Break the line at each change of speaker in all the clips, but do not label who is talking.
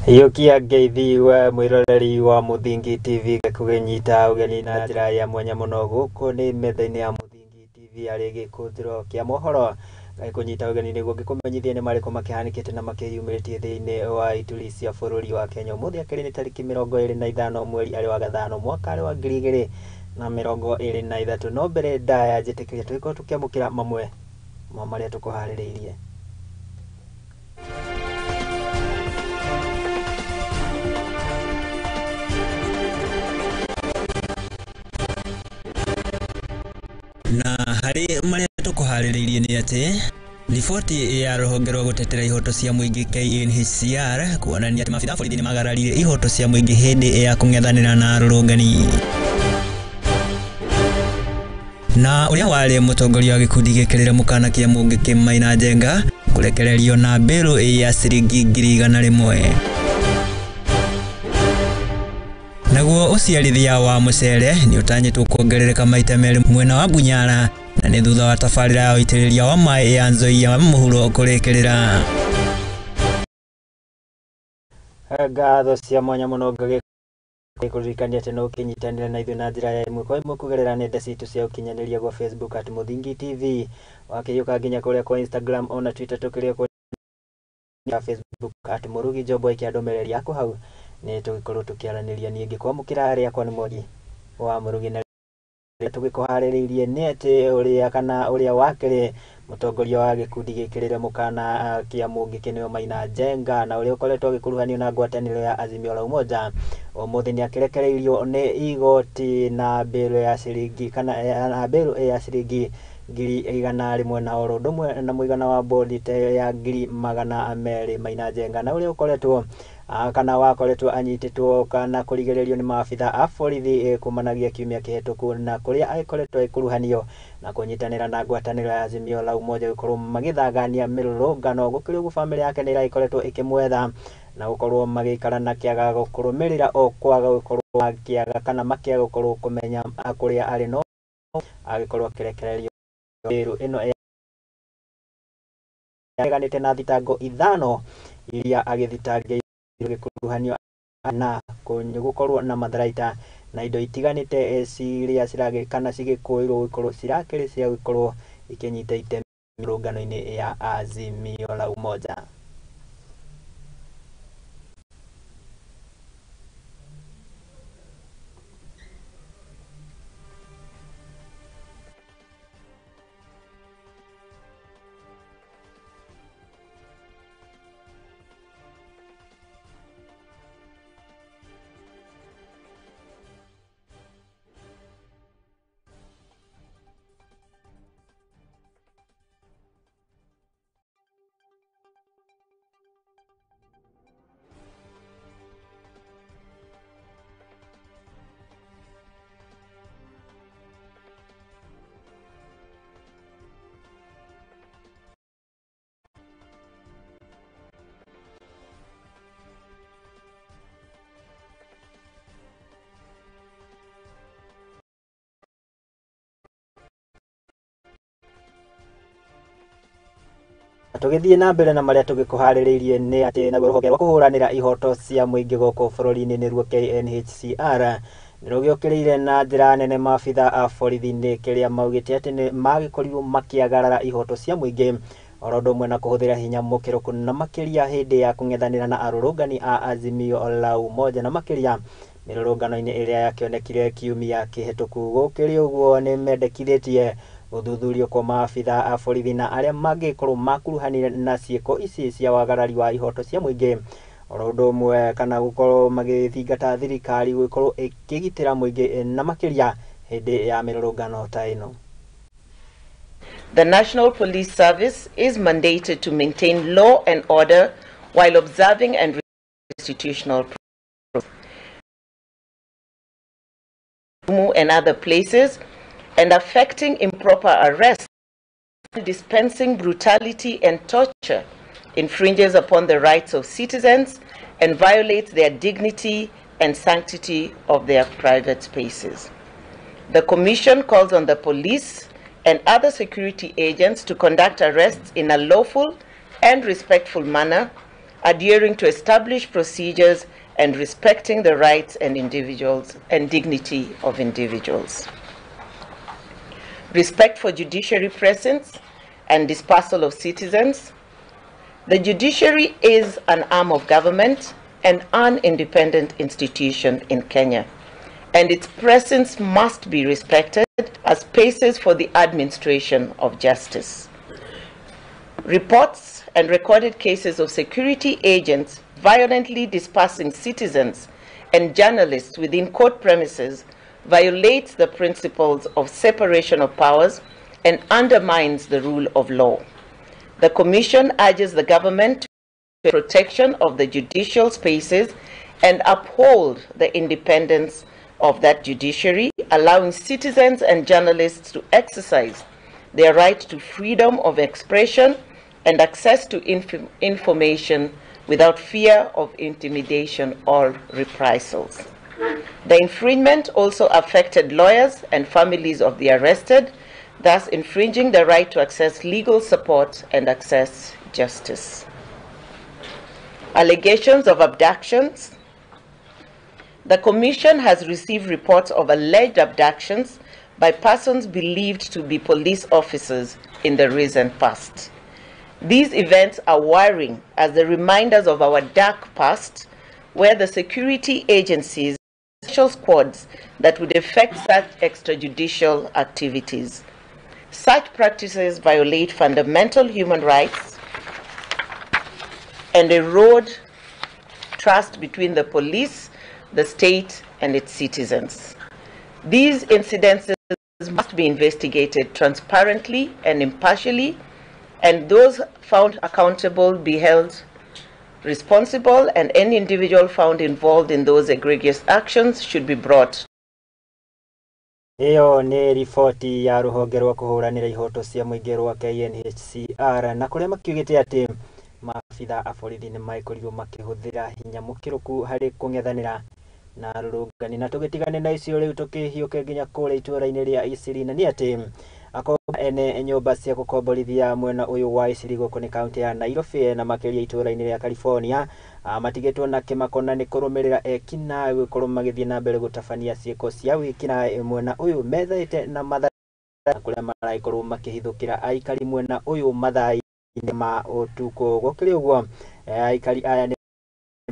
Yukia ngeithi wa mwiroreri wa Murugi TV kugenyita ugeni na njira ya mwanya muno guku ni metha-ini ya Murugi TV ari Gikunjuro kia mohoro kunyita ugeni niguo ngikumenyithie ni mariku makihanikite na makiyumiritie thiini wa ituri cia bururi wa Kenya. Umuthi akiri ni tariki 25 mweri ari wa gatano mwaka ari wa 2023. No mbere ndaya njitikiria twiko tukiamukira mamwe ma maria tukuhaririirie.
Na hari maria tukuhaririirie ni ati riboti ya ruhonge rwa gutetera ihoto cia muingi KNHCR kuonania ati mabitha borithi ni magararire ihoto cia muingi hindi ya kung'ethanira na arurungani. Na uria wari mutongoria wa gikundi gikirire mukana kia mungi Kimaina Njenga kurekererio na mbero ya ciringi 100,000. Naguo uciarithia wa mucere ni utanyitwo kuongerereka maita meri mwena wa Bunyara na ni thutha wa tabarira ya uitiriria wa mai ya Nzoia muhuro kurekerera.
Ngatho cia mwanya muno ngagikuririkania ati no kinyitanira na ithuĩ na njira ya imwe kwa imwe kugerera nenda citu cia ukinyaniria gwa Facebook @Murugi TV, wakiyuka nginya kuria kwa Instagram ona Twitter tukiria kwa Facebook @Murugi Jobo ikiandomereri yako hau ni tugikorwo tukiaraniria ningi kwamukira aria kwa ni Mwangi wa Murugi na tugikuhaririirie ni ati uria wakire mutongoria wa gikundi gikirire mukana kia mungi Kimaina Njenga na uria ukoretwo gikuruhanio na ngwataniro ya Azimio la Umoja umuthi ni akirekereirio ni igoti na mbero ya ciringi na mbero ya ciringi 100,000 na oro ndumwe na muigana wa bondi ya 200,000 Maina Njenga na uria ukoretwo wakoretwo anyititwo kana kurigererio ni maabitha a borithi kumanagia kiumia kihituku na kuria akoretwo ikuruhanio na kunyitanira na ngwataniro ya Azimio la Umoja gukorwo magithagania mirurungano gukiria ugu family yake ni iraikoretwo ikimwetha na gukorwo magikara na kiaga gukurumirira o kwaga gukorwo kiaga kana makiaga gukorwo kumenya kuria ari no agikorwo kirekererio biru ino yaganite na thitango 5 iria agithitangio gikuruhanio na gukorwo na matharaita na indo itiganite ciria cirage kana cigikuirwo gukorwo cirakiri cia gukorwo ikinyita itemi mirungano-ini ya Azimio la Umoja. Tugithie na mbere na maria tugikuhaririirie ni ati na ruhonge rwa kuhuranira ihoto cia muingi goko bururi-ini niruo KNHCR nirugiukiriire na njira nene maabitha a borithi ni kiria maugite ati ni magikorirwo makiagarara ihoto cia muingi oro ndumwe na kuhuthira hinya mukiruku na makiria hindi ya kung'ethanira na arurungani a Azimio la Umoja na makiria mirurungano-ini iria yakionekire kiumia kihituku. Gukiri uguo ni mendekithitie uthuthurio kwa maabitha a borithi na aria magikorwo makuruhanire na ciiko ici cia wagarari wa ihoto cia muingi oro ndumwe kana gukorwo magithingata thirikari gukorwo ikigitira muingi na makiria hindi ya mirurungano ta ino.
The National Police Service is mandated to maintain law and order while observing and institutional and other places and affecting improper arrest, dispensing brutality and torture, infringes upon the rights of citizens and violates their dignity and sanctity of their private spaces. The Commission calls on the police and other security agents to conduct arrests in a lawful and respectful manner adhering to established procedures and respecting the rights and individuals and dignity of individuals. Respect for judiciary presence and dispersal of citizens. The judiciary is an arm of government and an independent institution in Kenya, and its presence must be respected as spaces for the administration of justice. Reports and recorded cases of security agents violently dispersing citizens and journalists within court premises violates the principles of separation of powers and undermines the rule of law. The Commission urges the government to protection of the judicial spaces and uphold the independence of that judiciary, allowing citizens and journalists to exercise their right to freedom of expression and access to information without fear of intimidation or reprisals. The infringement also affected lawyers and families of the arrested, thus infringing the right to access legal support and access justice. Allegations of abductions. The Commission has received reports of alleged abductions by persons believed to be police officers in the recent past. These events are worrying as the reminders of our dark past, where the security agencies had special squads that would effect such extrajudicial activities. Such practices violate fundamental human rights and erode trust between the police, the state, and its citizens. These incidences must be investigated transparently and impartially, and those found accountable be held responsible, and any individual found involved in those egregious actions should be brought.
Iyo ni riboti ya ruhonge rwa kuhuranira ihoto cia muingi rwa KNHCR, na kuria makiugite ati maabitha a borithi ni maikorirwo makihuthira hinya mukiruku hari kung'ethanira na rurungani. Na tugitigane na icio riu tukihiuke nginya kuria itura-ini ria Isiri, na ni ati akomba ene nyumba cia gukomborithia mwena uyu wa Isiri guku ni kaunti ya Nairobi na makiria itura-ini ria California matigitwo na kimakona ni kurumirira ekina gukorwo magithie na mbere gutabania ciiko cia wikina mwena uyu methaite na mathaa kuria maraikorwo makihithukira aikari mwena uyu mathai ma utuko. Gukiri uguo aikari aya ni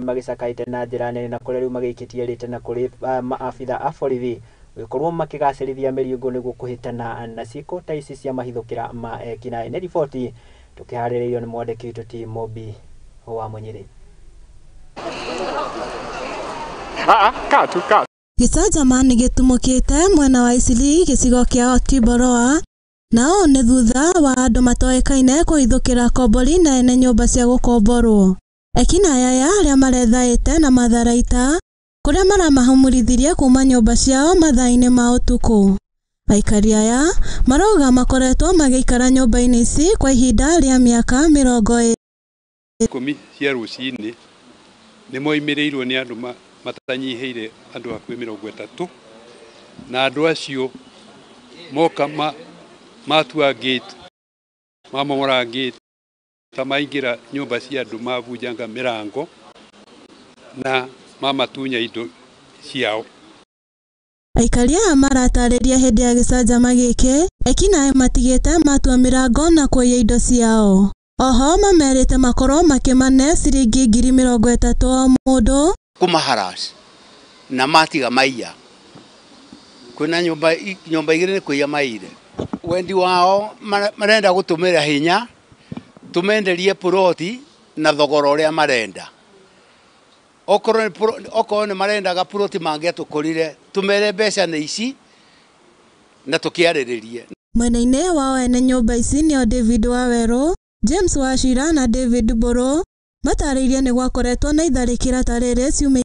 magicakaite na njira nene na kuria riu magikitie rite na kuri maabitha a borithi gukorwo makigacirithia miriungu niguo kuhitana na ciiko ta ici cia mahithukira ma ekina. Ni riboti tukiharirio ni mwandiki witu ti Mobi wa Munyiri.
Gicajama ni gitumukite mwena wa Isili gicigo kia Otiboroa, nao ni thutha wa andu matoekaine kuhithukira kombori na ene nyumba cia gukomborwo. Ekina aya aria marethaite na matharaita kuria maramahumurithirie kuma nyumba ciao mathaa-ini ma utuku. Aikari aya marauga makoretwo magiikara nyumba-ini ici kwa ihinda ria miaka 20
cia rucini ni moimirirwo ni andu matanyiheire andu hakuhi 30, na andu acio moka matua gate mamomora gate tamaingira nyumba cia andu mavunjanga mirango na mamatunya indo ciao.
Aikari aya maratariria hindi ya gicajama giki ekina aya matigite matua mirango na kuiya indo ciao. Oho mamerite makorwo makimane ciringi 30,000 o mundu
kumaharas na matiga maiya. Kuna nyumba igiri ni kuiya maire. Wendi wao marenda gutumira hinya tumenderie ploti na thogora uria marenda. Okorwo ni marendaga ploti mangiatukurire tumere mbeca ni ici na tukiariririe.
Mwena-ini wao ene nyumba ici nio David Waweru, James Wachira na David Boro mataririe ni gwakoretwo na itharikira tarire ciume.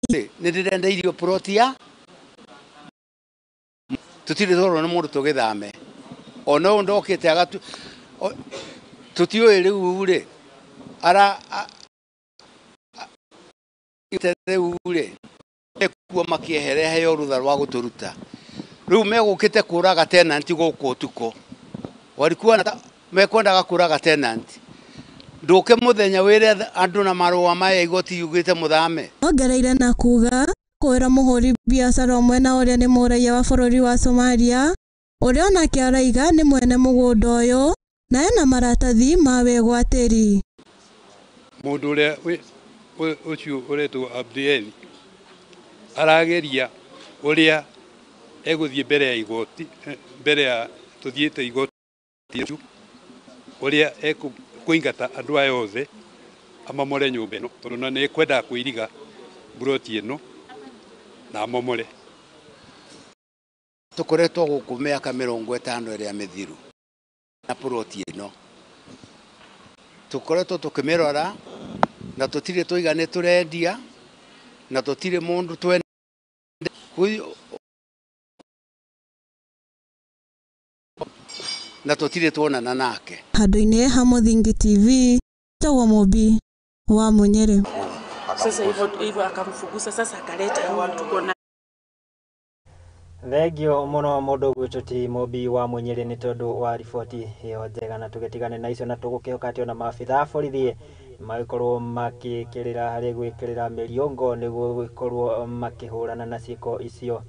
Ni ndirenda irio ploti ya tutire thoro na mundu tugithame ono ndokite agatu tutioe riu ri ara rĩu rĩ kuo makieherehe rutha rwa guturuta riu megukite kuraga tenant guku utuko walikuwa mekwendaga kuraga tenant nduke muthenya wire andu na marua maya igoti yugite muthame.
Ongereire na kuga kwira muhuri biacara umwe na uria ni muraia wa bururi wa Somalia uria onake araiga ni mwene mugunda uyu na ena maratathi ma wegwatiri.
Mundu uria ucio uretwo Abdieni arageria uria eguthie mbere ya igoti, mbere ya tuthiete igoti uria kuingata andu aya othe amamore nyumba ino tondu na ni kwenda kuiriga buroti ino na amamore.
Tukoretwo guku miaka 50 iria mithiru na buroti ino tukoretwo tukimirora na tutire tuigane turendia na tutire mundu twende na tutire tuonana nake.
Handu-ini ha Muthingi TV tagwo Mobi wa Munyere.
Sasa hivyo akamfugusa, sasa akaleta huyu tuko na
thengio muno mundu gwituti Mobi wa Munyere ni tondu wa riboti iyo njega, na tugetigane na icio na tugukihoka ati ona maabitha borithi magikorwo makikirira hari gwikirira miriongo niguo gikorwo makihurana na ciiko icio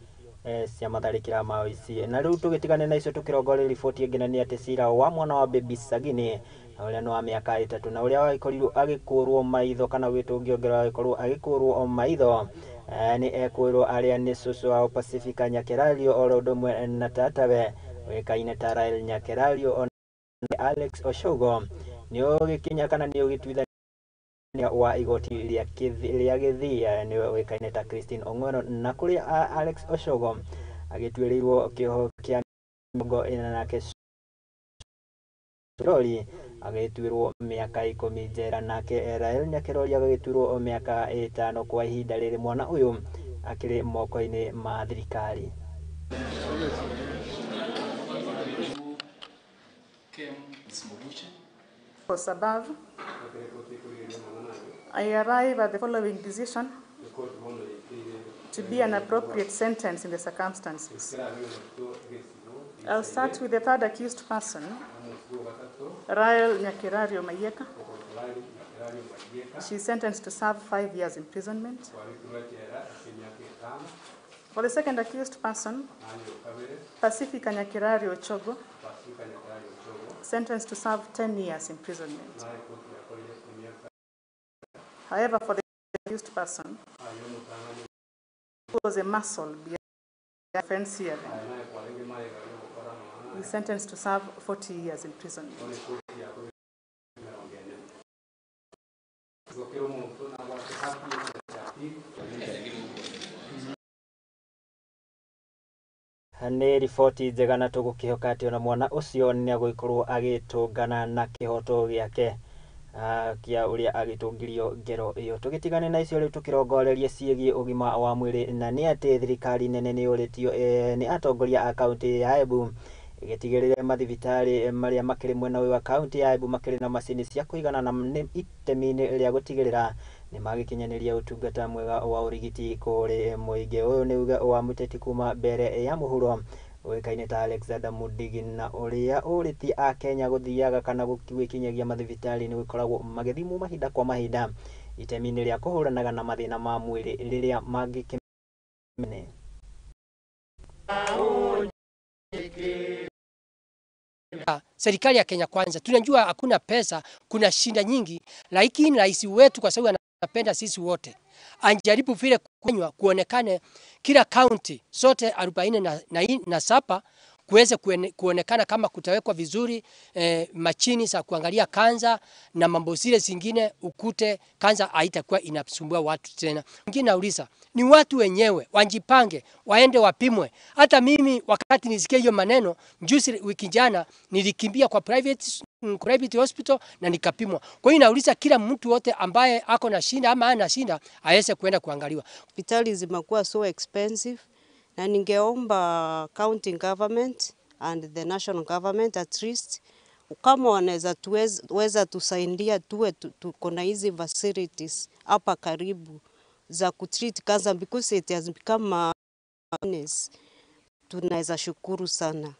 cia matharikira mao ici. Na riu tugitigane na icio tukirongore riboti ingine ni ati cira wa mwana wa Baby Sagini uria no wa miaka 3 na uria waikorirwo agikurwo maitho kana witungiongerwa agikorwo agikurwo maitho ni ekwirwo aria ni cucu wa Pacifica Nyakerario oro ndomwe na tatawe wikaine ta Rael Nyakerario on Alex Oshogo ni ugikinya kana ni ugitwithania wa igoti ria Githii ni wikaine ta Christine Ong'weno, na kuri Alex Oshogo agitwirirwo kiho kia mgongo ina nake Rori agitwirwo miaka 10 njera, nake Rael Nyakerario agitwirwo miaka 5 kwa ihinda riri mwana uyu akiri moko-ini ma thirikari.
was above. I arrive at the following decision to be an appropriate sentence in the circumstances. I'll start with the third accused person, Rael Nyakerario Mayeka. She's sentenced to serve 5 years imprisonment. For the second accused person, Pacifica Nyakerario Chogo, sentenced to serve 10 years imprisonment. However, for the accused person, who was a muscle behind the offense hearing, he's sentenced to serve 40 years imprisonment.
Ni riboti njega na tugukihoka ati ona mwana ucio ni aguikorwo agitungana na kihoto giake kia uria agitungirio ngero iyo. Tugitigane na icio riu tukirongorerie ciigie ugima wa mwiri, na ni ati thirikari nene ni uritio ni atongoria a kaunti ya Embu igitigirire mathibitari maria makiri mwena wa kaunti ya Embu makiri na macini cia kuigana na itemi-ini ria gutigirira ni magikinyaniria utungata mwega wa urigiti kuri muingi. Uyu ni uga wa muteti kuma mbere ya muhuro wikaine ta Alexander Mudigi, na uria uriti a Kenya guthiaga kana gwikinyagia mathibitari ni gukoragwo magithimwo mahinda kwa mahinda itemi-ini ria kuhuranaga na mathina ma mwiri riria mangikimene.
Serikali ya Kenya Kwanza tunajua hakuna pesa, kuna shinda nyingi, lakini rais wetu kwa sababu anapenda sisi wote anjaribu vile kuonekane kila county sote 47 kuweze kuonekana kama kutawekwa vizuri machini za kuangalia kanza na mambo zile zingine, ukute kanza haitakuwa inasumbua watu tena. Mwingine nauliza ni watu wenyewe wanjipange, waende wapimwe. Hata mimi wakati nisikia hiyo maneno juzi wiki jana nilikimbia kwa private hospital na nikapimwa. Kwa hiyo nauliza kila mtu wote ambaye ako na shinda ama ana shinda aweze kuenda kuangaliwa.
Hospitali zimekuwa so expensive, na ningeomba county government and the national government at least kama wanaweza tuweza tusaidia tuwe tuko na hizi facilities hapa karibu za kutreat cancer because it has become tunaweza shukuru sana.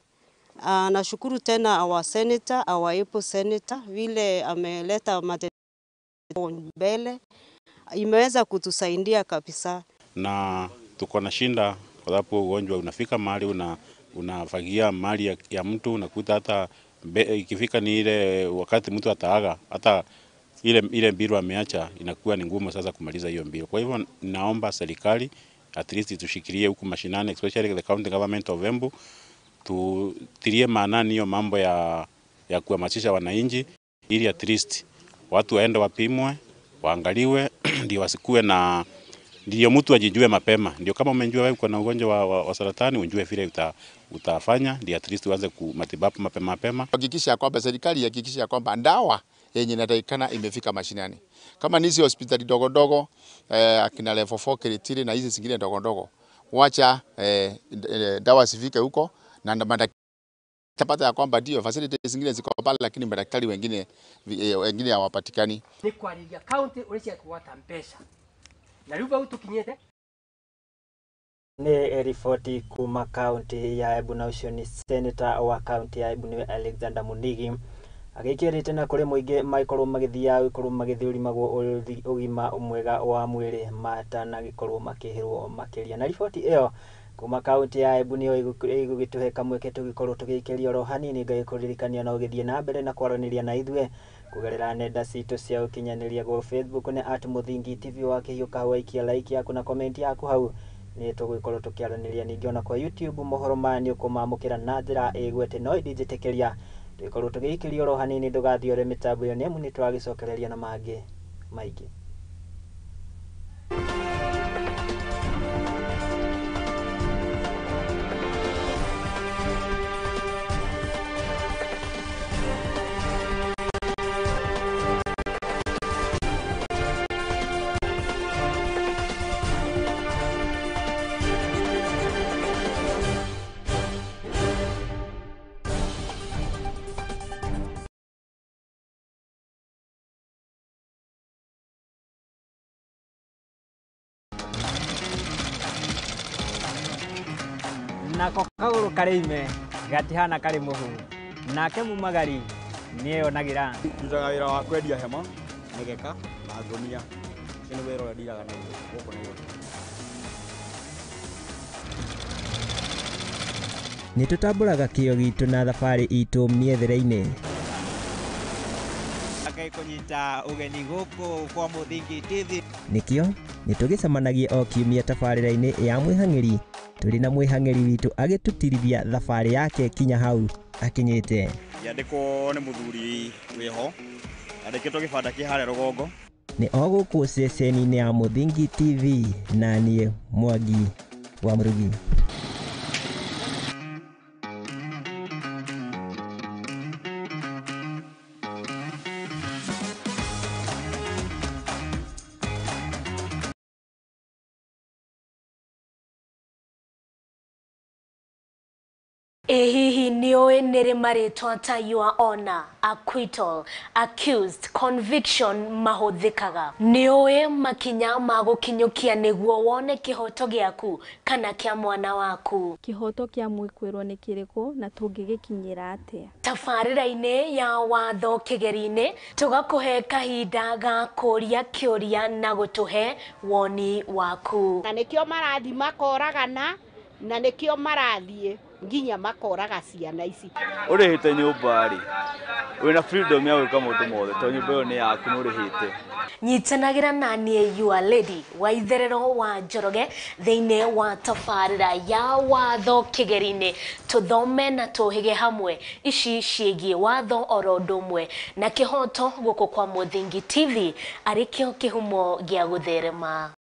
Nashukuru tena our senator, our able senator, vile ameleta matetezi mbele, imeweza kutusaidia kabisa.
Na tuko na shinda kwa sababu ugonjwa unafika mahali unafagia mali ya mtu, unakuta hata ikifika ni ile wakati mtu ataaga, hata ile mbiro ameacha inakuwa ni ngumu sasa kumaliza hiyo mbiro. Kwa hivyo naomba serikali at least tushikilie huku mashinani, especially the county government of Embu, tutilie maanani hiyo mambo ya kuhamasisha wananchi, ili at least watu waende wapimwe, waangaliwe ndio wasikue na ndio mtu ajijue mapema. Ndio kama umejua wewe uko na ugonjwa wa saratani, unjue vile utafanya ndio at least uanze kumatibabu mapema.
Hakikisha kwamba serikali hakikisha kwamba dawa yenye inatakikana imefika mashinani. Kama hizi hospitali dogo dogo akina level 4 Kiritiri na hizi zingine dogo dogo, wacha dawa sifike huko na madaktari tapata ya kwamba ndio facilities zingine ziko pale, lakini madaktari wengine hawapatikani.
Ni kwa liga county ulisia kuwata mpesa na ruba utukinyete
ni ripoti kuma county ya Embu na ucio ni senator wa county ya Embu ni Alexander Munigi agikirite na kuri muingi maikorwo magithia ikorwo magithiurimagwo ugima mwega wa mwiri matana gikorwo makihirwo makiria. Na ripoti iyo kuma county ya Embu niyo igugituhe kamweke tugikorwo tugikiria ro hanini ngagikuririkania no githie na mbere na kwaraniria na ithwe kugerera nenda citu cia ukinyaniria go Facebook ni @muthingi TV wakihiuka waikia like yaku na comment yaku hau ni tugikorwo tukiaraniria ningi ona kwa YouTube mohoro mani ukumamukira na njira igwete no idijitekeria tugikorwo tugikiria ro hanini ndugathiore mitambo yo nemu ni twagicokereria na mangi maingi.
Nako kaguru karime gatihana kari muhu nake mumagari niyo nagira
ndutaga wira wa kwendia hema migeka na ngonia kino wira wa ndiraga na goko na iyo
ni tutamburaga kio gitu na thabari itu miethere-ini
akai kunyita ugeni goko kwa Muthingi TV
nikio ni tugicemanagie o kiumia tabarira-ini ya mwihang'iri turi na mwihang'iri witu agitutirithia thabari yake kinya hau akinyite
yandiko ni muthuri wiho andikitwo gibanda kihare rugongo
ni oguku ceceni-ini ya Muthingi TV na nie Mwangi wa Murugi.
Hihi niwe nere maritwa ta your honor, acquittal, accused, conviction mahuthikaga. Niwe makinya magukinyukia niguo wone kihoto giaku kana kia mwana waku.
Kihoto kia mwikwirwo ni kiriku na tungigikinyira atia.
Tabarira-ini ya watho kigeri-ini tugakuhe kahinda ga kuria kiuria na gutuhe woni waku.
Na nikio marathi makoragana na nikio marathie nginya makoraga ciana ici
urihite nyumba ri wina freedom ya gwika mundu mothe to nyumba yo ni yaku nurihite.
Nyitanagira na nie your lady wa itherero wa Njoroge thiine wa tabarira ya watho kigeri-ini tuthome na tuhige hamwe ici ciigie watho oro ndumwe na kihoto guku kwa Muthingi TV arikio kihumo gia gutherema.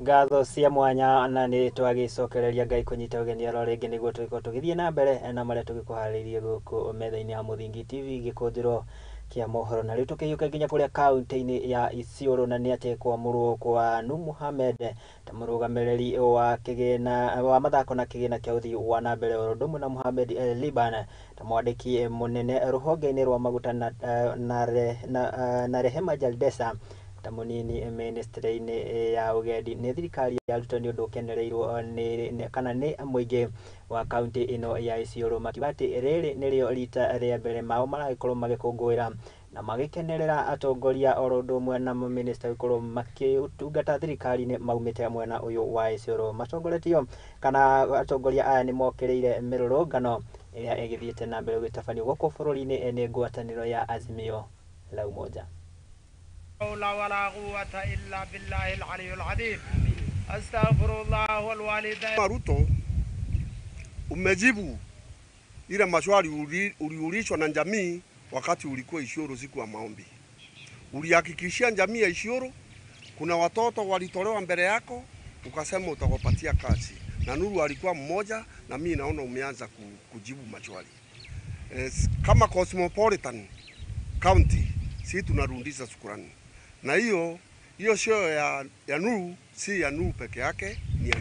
Ngatho cia mwanya na nĩ twagicokereria Ngai kunyita ũgeni aro rĩngĩ nĩguo tũgĩkorwo tũgĩthiĩ na mbere na marĩa tũgĩkũharĩirie gũkũ metha-inĩ ya Muthingi TV Gikunjuro kia mohoro. Na rĩu tũkĩhiũka nginya kũrĩa kaunti-inĩ ya Isiolo, na nĩ atĩ kwamũrwo kwa Nur Mohamed ta mũrũgamĩrĩri wa kĩgĩna wa mathako na kĩgĩna kĩa ũthii wa na mbere o ũndũ ũmwe na Mohamed Liban ta mwandĩki mũnene rũhonge-inĩ rwa maguta na Rehema Jaldesa ta munini ministry-inĩ ya ũgendi. Nĩ thirikari ya ruto nĩ ũndũ ũkenereirwo kana nĩ mũingĩ wa kaunti ĩno ya Isiolo, makiuga atĩ rĩrĩ nĩrĩo rita rĩa mbere mao maragĩkorwo magĩkũngũĩra na magĩkenerera atongoria o ũndũ ũmwe na mamĩnĩsta gũkorwo makĩtungata thirikari-inĩ maumĩte mwena ũyũ wa Isiolo. Matongoretio kana atongoria aya nĩ mokĩrĩire mĩrũrũngano ĩrĩa ĩgĩthiĩte na mbere gũtabanio gũkũ bũrũri-inĩ nĩ ngwatanĩro ya Azimio la Umoja.
لا ولا قوة إلا بالله العلي العظيم أستغفر الله والوالدين. Ruto, umejibu ile maswali uliulishwa na jamii wakati ulikuwa Isiolo siku ya maombi. Ulihakikishia jamii ya Isiolo kuna watoto walitolewa mbele yako, ukasema utakopatia kazi. Na Nuru alikuwa mmoja, na mimi naona umeanza kujibu maswali. Kama Cosmopolitan County, sisi tunarudisha shukrani. Na hiyo sio ya Nuru, si ya Nuru peke yake, ni ya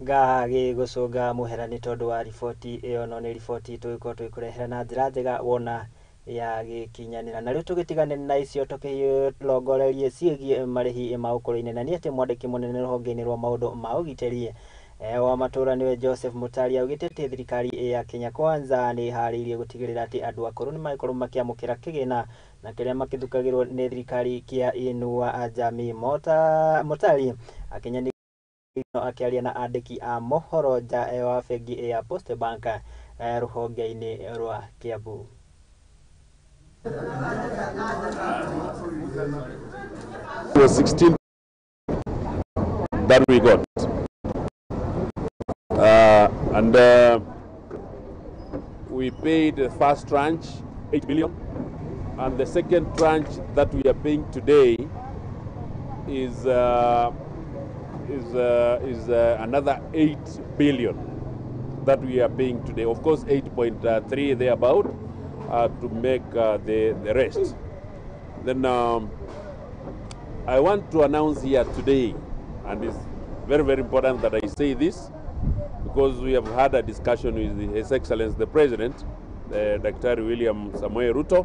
ngagi gucunga muhera ni tondu wa riboti iyo. No ni riboti tugĩkorwo tũgĩkũrehera na njĩra njega wona ya gĩkinyanĩra. Na rĩu tũgĩtigane na icio tũkĩrongorerie ciĩgiĩ marĩhi ma ũkũrũ-inĩ, na nĩ atĩ mwandĩki mũnene rũhonge-inĩ rwa maũndũ ma ũgitĩri wa matũra niwe Joseph Mutari augĩte atĩ thirikari ya Kenya Kwanza nĩ harĩirie gũtigĩrĩra atĩ andũ akũrũ nĩ magĩkorwo makĩamũkĩra kĩgĩna na kĩrĩa makĩthukagĩrwo nĩ thirikari kĩa Inua Jamii. Mutari akĩnyanĩria akĩaria na andĩki a mohoro nja wa bengi ya Post Bank rũhonge-inĩ rwa Kiambu.
Was 16 that we got. We paid the first tranche 8 billion, and the second tranche that we are paying today is another 8 billion that we are paying today. Of course, 8.3 thereabout to make the rest. Then I want to announce here today, and it's very, very important that I say this, because we have had a discussion with His Excellency the President, Dr. William Samoei Ruto,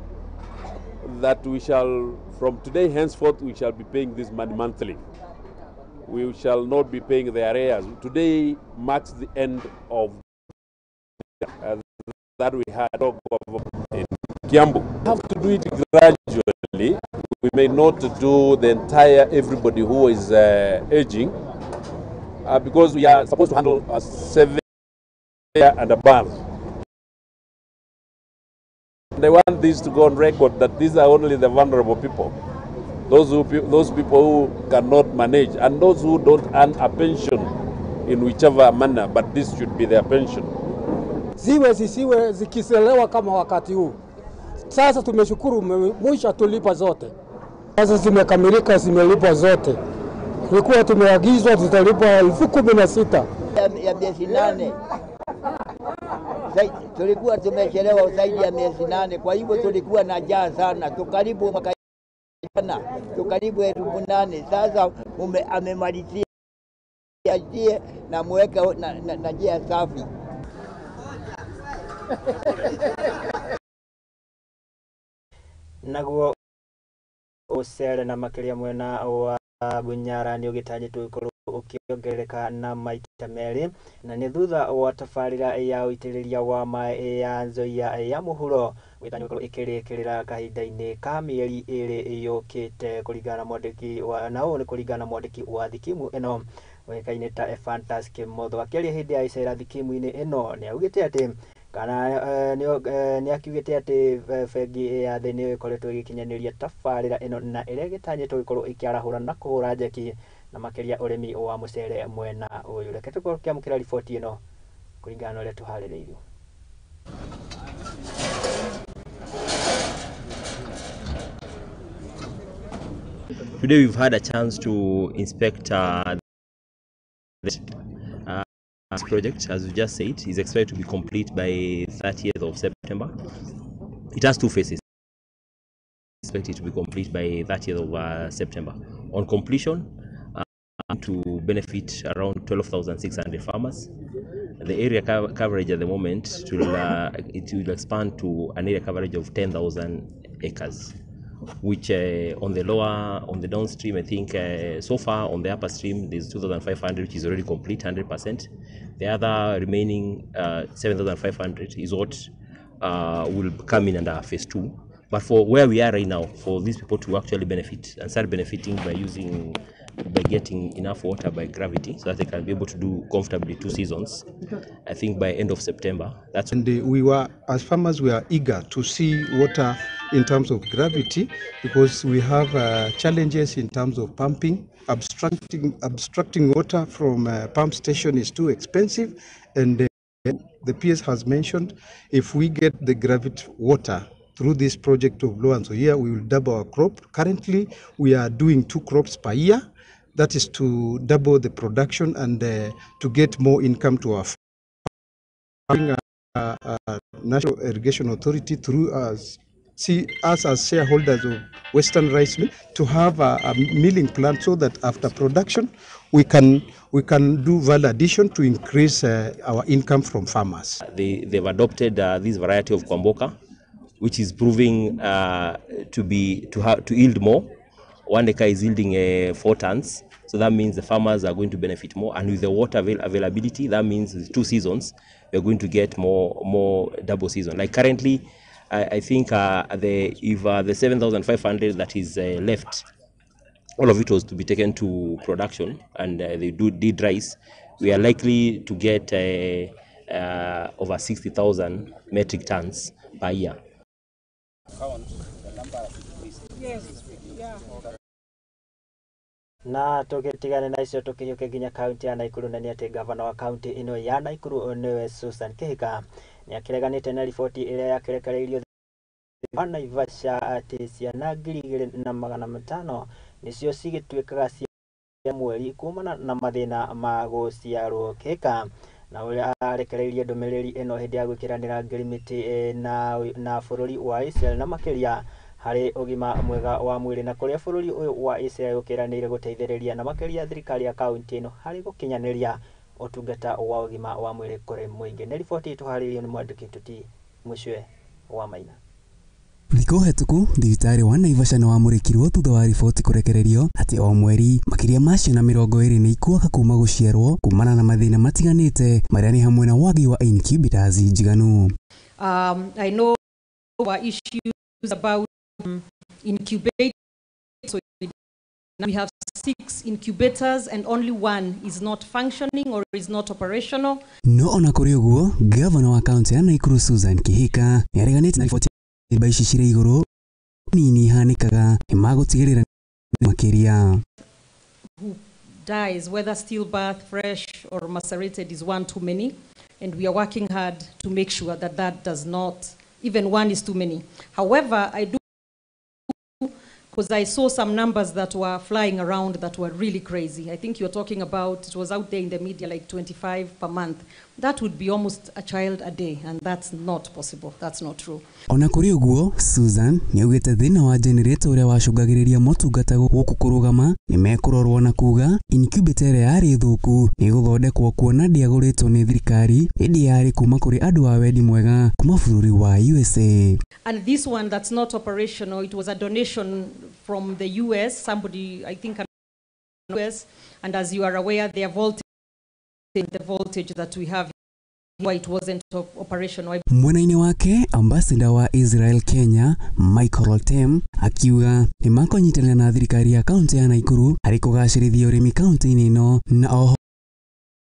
that we shall, from today henceforth, we shall be paying this money monthly. We shall not be paying the arrears. Today marks the end of that we had in Kiambu. We have to do it gradually. We may not do the entire everybody who is aging, because we are supposed to handle 7 and above. And I want this to go on record that these are only the vulnerable people, those people who cannot manage, and those who don't earn a pension in whichever manner, but this should be their pension.
Ziwe zisiwe zikiselewa kama wakati huu. Sasa tumeshukuru mwisho tulipa zote. Sasa zimekamilika, zimelipwa zote. Tulikuwa tumeagizwa zitalipwa 16,000
ya miezi 8. Tulikuwa tumechelewa zaidi ya miezi 8, kwa hivyo tulikuwa na njaa sana. Tukaribu mwaka jana, tukaribu 8,000. Sasa amemalizia na mweka na njia safi.
Naguo ucere na makiria mwena wa Bunyara nĩ ũgĩtanyĩtwo gũkorwo ũkĩongerereka na maita merĩ, na nĩ thutha wa tabarĩra ya ũitĩrĩria wa maĩ ya Nzoia ya mũhuro gũtanywo gũkorwo ĩkĩrĩkĩrĩra kahinda-inĩ ka mĩeri 2 yũkĩte, kũringana na mwandĩki na ũũ nĩ kũringana na mwandĩki wa thikimu ĩno ũĩkaine ta Fantas Kimotho. Akĩaria hĩndĩ ya icera thikimu-inĩ ĩno nĩ augĩte atĩ kana nĩ akiugĩte atĩ bengi ya thĩ nĩ ĩkoretwo ĩgĩkinyanĩria tabarĩra ĩno na ĩrĩa ĩgĩtanyĩtwo gũkorwo ĩkĩarahũra na kũhũra njeki na makĩria ũrĩmi wa mũcere mwena ũyũ. Reke tũkorwo tũkĩamũkĩra riboti ĩno kũringana na ũrĩa tũharĩrĩirio.
Today we've had a chance to inspect this project, as we just said, is expected to be complete by 30th of September. It has two phases. Expected to be complete by 30th of September. On completion, to benefit around 12,600 farmers. The area coverage at the moment it will expand to an area coverage of 10,000 acres, which on the downstream, I think so far on the upper stream there's 2,500, which is already complete 100%. The other remaining 7,500 is what will come in under phase 2. But for where we are right now, for these people to actually benefit and start benefiting by getting enough water by gravity, so that they can be able to do comfortably 2 seasons, I think by end of September. That's
and we were, as farmers, we are eager to see water in terms of gravity, because we have challenges in terms of pumping. Abstracting water from a pump station is too expensive, and the PS has mentioned if we get the gravity water through this project of Low and so here we will double our crop. Currently, we are doing 2 crops per year. That is to double the production and to get more income to our farming. National Irrigation Authority through us, see us as shareholders of Western Rice Mill, to have a milling plant so that after production we can do value addition to increase our income from farmers.
They've adopted this variety of Kwamboka, which is proving to yield more. 1 acre is yielding 4 tons, so that means the farmers are going to benefit more. And with the water availability, that means 2 seasons we're going to get more double season. Like currently, I think the 7,500 that is left, all of it was to be taken to production, and they did rice. We are likely to get over 60,000 metric tons per year.
Na tugitigane na icio tukinyuke nginya kaunti ya Naikuru, na ni ati gavana wa kaunti ino ya Naikuru niwe Susan Kihika ni akireganite na riboti iria yakirekereirio Naivasha ati ciana 2,500 nicio cigituikaga cia mweri kumana na mathina ma guciarwo. Kihika na uria arekereirie ndumiriri ino hindi ya gwikiranira ngirimiti na bururi wa Israel na makiria hari ugima mwega wa mwiri, na kuria bururi uyu wa Israel ukiranire guteithiriria na makiria thirikari ya kaunti ino hari gukinyaniria utungata wa ugima wa mwiri kuri muingi. Ni riboti tuharirio ni mwandiki tuti Mucwe wa Maina.
Thikũ hetũku thibitari wa Naivasha nĩ wamũrĩkirwo thutha wa riboti kũrekererio atĩ o mweri makĩria ma ciana 20 nĩ ikuaga kuma gũciarwo kumana na mathĩna matiganĩte marĩa nĩ hamwe na wagi wa incubators njiganu.
I know our issues about incubators. So we have 6 incubators and only 1 is not functioning or is not operational.
No ona kũrĩ ũguo, gavana wa kaunti ya Naikuru Susan Kihika nĩ areganĩte na riboti ici cirĩ igũrũ nini hanĩkaga magũtigĩrĩra makĩria.
Who dies, whether stillbirth, fresh or macerated, is 1 too many, and we are working hard to make sure that that does not, even 1 is too many. However, I do, because I saw some numbers that were flying around that were really crazy. I think you're talking about, it was out there in the media, like 25 per month. That would be almost a child a day, and that's not possible. That's not true.
Ona kũrĩ ũguo, Susan nĩ augĩte thĩna wa generator ũrĩa wacũngagĩrĩria motungata gũkũ kũrũgama nĩ mekũrorwo na kuga incubator ĩrĩa yarĩ thũku nĩ gũthondekwo kuona ndĩagũrĩtwo nĩ thirikari ĩndĩ yarĩ kuma kũrĩ andũ a wendi mwega kuma bũrũri wa USA.
And this one that's not operational, it was a donation from the US, somebody, I think, US, and as you are aware, they are voltage, the voltage that we have, why it wasn't operational.
Mwena-inĩ wake, ambassador wa Israel Kenya, Michael Oltem, akiuga nĩ makũnyitanĩra na thirikari ya kaunti ya Naikuru harĩ kũgacĩrithia ũrĩmi kaunti-inĩ ĩno na oho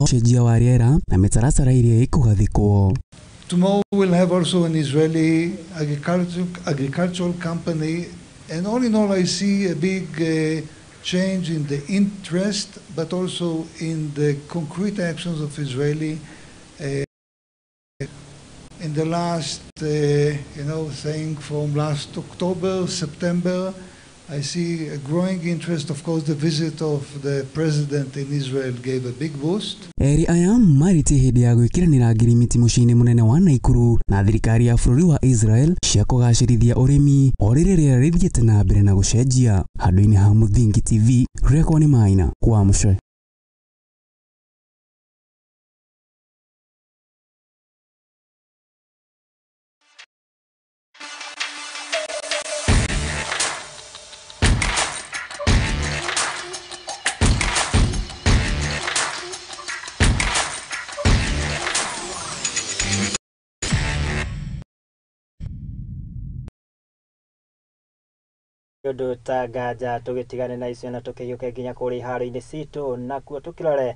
ũcenjia wa rĩera na mĩtaratara ĩrĩa ĩkũgathĩkwo.
Tomorrow we'll have also an Israeli agricultural company, and all in all I see a big change in the interest, but also in the concrete actions of Israeli. In the last, thing from last October, September, I see a growing interest. Of course, the visit of the president in Israel gave a big boost.
Eri aya marite hindi ya gwikiranira ngirimiti muciini munene wa Naikuru na thirikari ya bururi wa Israel cia kugacirithia urimi o riri riera rithiete na mbere na gucenjia. Handu-ini ha Muthingi TV, Rekwa ni Maina kwa Mucwe.
Yodo tagaja tugitigane na icio na tukiyuke nginya kuri haro-ini citu nakuo tukirore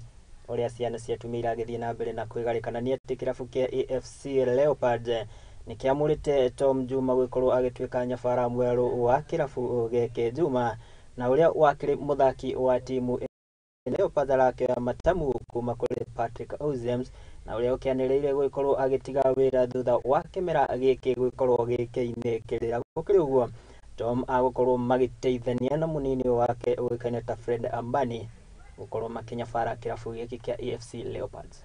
uria ciana ciatumia iragithie na mbere na kwigarikana ati kirabu kia AFC Leopards nikiamurite Tom Juma gwikorwo agituika nyabara mweru wa kirabu giki Juma na uria wakiri muthaki wa timu Leopards arakioya matamu kuma kuri Patrick Ozems na uria ukianiriire gwikorwo agitiga wira thutha wa kimera giki gwikorwo gikiinekirira gukiri uguo Tom agukorwo magiteithania na munini wake uikaine ta Fred Ambani gukorwo makinyabara kirabu giki kia AFC Leopards.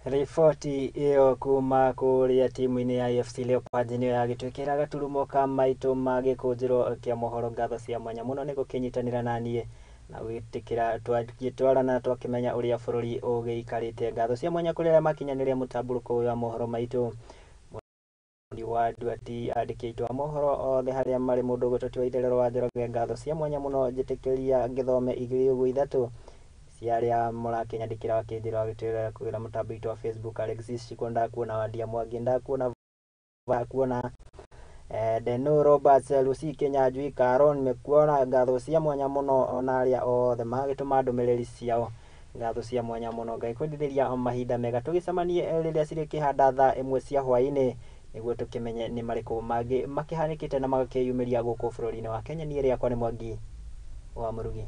Ripoti iyo kuma kuria timu-ini ya AFC Leopards niyo yagitwikira gaturumo ka maitu ma Gikunjuro kia mohoro ngatho cia mwanya muno ni gukinyitanira nanie na gwitikira twagitwarana twakimenya uria bururi ugiikarite ngatho cia mwanya kuria makinyaniria mutamburuko wa mohoro maitu ndi wa Duati andikitwa mohoro othe haria mari mundu gutoti wa itherero wa Njoroge ngatho cia mwanya muno njitikiria ngithome igiri ugu ithatu ciaria murakinyandikira wakinjira wagitwira kugira mutambo itu wa Facebook Alexis Shikonda kuona Wandia Mwangi ndakuona kuona Deno Roberts Lucy Kenya Njui Karon mekuona ngatho cia mwanya muno ona aria othe magituma ndumiriri ciao ngatho cia mwanya muno ngai kwendithiria mahinda mega tugicemanie riria ciri kihanda thaa 1 cia hwaini niguo tukimenye ni mariku mangi makihanikite na magakiyumiria guku bururi-ini wa Kenya ni riakwa ni Mwangi wa Murugi.